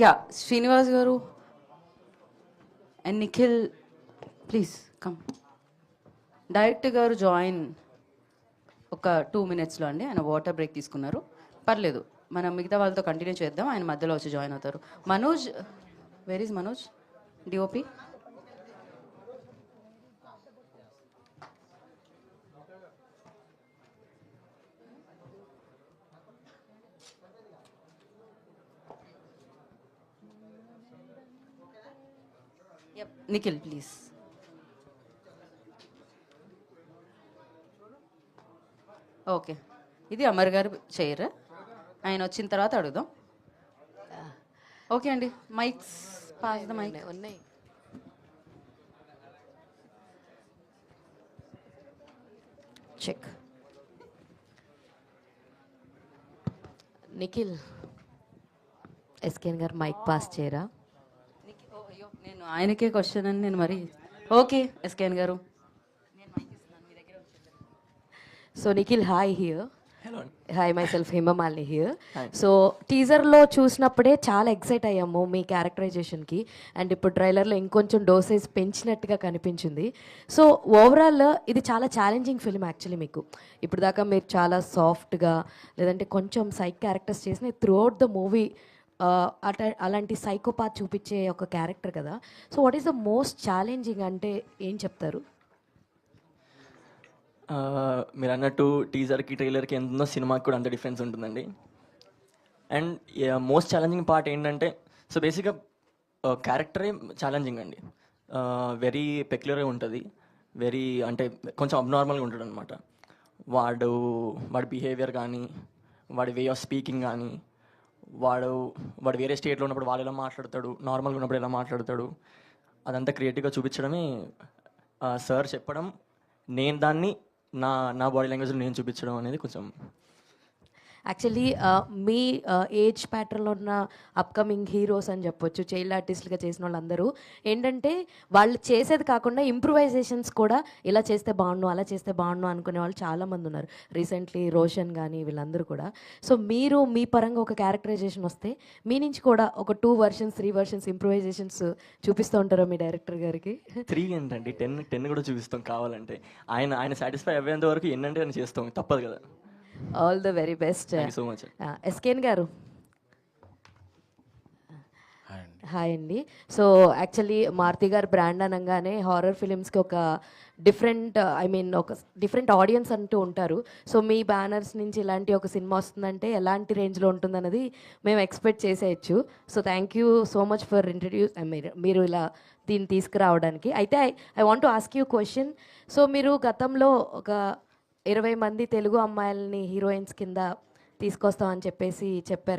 Yeah Srinivas గారు and Nikhil please come. Director గారు join ఒక 2 minutesలో అండి. ఆయన వాటర్ బ్రేక్ తీసుకున్నారు. పర్లేదు, మనం మిగతా వాళ్ళతో కంటిన్యూ చేద్దాం. ఆయన మధ్యలో వచ్చి జాయిన్ అవుతారు. Manoj, where is Manoj DOP? Nikhil please. Okay, ఇది అమర్ గారు చైర్. ఆయన వచ్చిన తర్వాత అడుగుదాం. ఓకే అండి, మైక్స్ పాస్ ద మైక్. ఉన్నాయి. చెక్. నిఖిల్, ఎస్కేన్ గారు మైక్ పాస్ చేయరా? అయ్యో, నేను ఆయనకే క్వశ్చన్ అని నేను మరి. ఓకే ఎస్కేన్ గారు. So Nikhil, hi here. Hello. Hi, myself Hemamalini here. Hi. So టీజర్లో చూసినప్పుడే చాలా ఎక్సైట్ అయ్యాము మీ క్యారెక్టరైజేషన్కి, అండ్ ఇప్పుడు ట్రైలర్లో ఇంకొంచెం డోసేజ్ పెంచినట్టుగా కనిపించింది. సో ఓవరాల్ ఇది చాలా ఛాలెంజింగ్ ఫిల్మ్ యాక్చువల్లీ మీకు. ఇప్పుడు దాకా మీరు చాలా సాఫ్ట్గా లేదంటే కొంచెం సైక్ క్యారెక్టర్స్ చేసిన త్రూ అవుట్ ద మూవీ అలాంటి సైకోపాత్ చూపించే ఒక క్యారెక్టర్ కదా. So what is the most challenging అంటే ఏం చెప్తారు? మీరు అన్నట్టు టీజర్కి ట్రైలర్కి ఎంత ఉందో సినిమాకి కూడా అంత డిఫరెన్స్ ఉంటుందండి. అండ్ మోస్ట్ ఛాలెంజింగ్ పార్ట్ ఏంటంటే, సో బేసిక్గా క్యారెక్టరే ఛాలెంజింగ్ అండి. వెరీ పెక్యులర్గా ఉంటుంది. వెరీ అంటే కొంచెం అబ్నార్మల్గా ఉంటాడు అనమాట. వాడి బిహేవియర్ కానీ, వాడి వే ఆఫ్ స్పీకింగ్ కానీ, వాడు వేరే స్టేట్లో ఉన్నప్పుడు వాళ్ళు ఎలా మాట్లాడతాడు, నార్మల్గా ఉన్నప్పుడు ఎలా మాట్లాడతాడు, అదంతా క్రియేటివ్గా చూపించడమే సార్ చెప్పడం, నేను దాన్ని నా బాడీ లాంగ్వేజ్లో నేను చూపించడం అనేది కొంచెం. యాక్చువల్లీ మీ ఏజ్ ప్యాటర్న్లో ఉన్న అప్కమింగ్ హీరోస్ అని చెప్పొచ్చు, చైల్డ్ ఆర్టిస్ట్గా చేసిన వాళ్ళందరూ ఏంటంటే వాళ్ళు చేసేది కాకుండా ఇంప్రూవైజేషన్స్ కూడా ఇలా చేస్తే బాగుండు, అలా చేస్తే బాగుండు అనుకునే వాళ్ళు చాలామంది ఉన్నారు. రీసెంట్లీ రోషన్ కానీ వీళ్ళందరూ కూడా. సో మీరు మీ పరంగా ఒక క్యారెక్టరైజేషన్ వస్తే మీ నుంచి కూడా ఒక 2 versions 3 versions ఇంప్రూవైజేషన్స్ చూపిస్తూ ఉంటారో మీ డైరెక్టర్ గారికి? 3 ఏంటండి, 10 కూడా చూపిస్తాం కావాలంటే. ఆయన సాటిస్ఫై అయ్యేంత వరకు ఎన్నంటే అని చేస్తాం, తప్పదు కదా. All the very best. Thank you so much. SKN గారు. హాయ్ అండి. సో యాక్చువల్లీ మారుతి గారు బ్రాండ్ అనగానే హారర్ ఫిలిమ్స్కి ఒక డిఫరెంట్ ఒక డిఫరెంట్ ఆడియన్స్ అంటూ ఉంటారు. సో మీ బ్యానర్స్ నుంచి ఇలాంటి ఒక సినిమా వస్తుందంటే ఎలాంటి రేంజ్లో ఉంటుందన్నది మేము ఎక్స్పెక్ట్ చేసేయచ్చు. So thank you so much for introduce మీరు ఇలా దీన్ని తీసుకురావడానికి. అయితే I want to ask you question. So మీరు గతంలో ఒక 20 మంది తెలుగు అమ్మాయిలని హీరోయిన్స్ కింద తీసుకొస్తామని చెప్పేసి చెప్పారు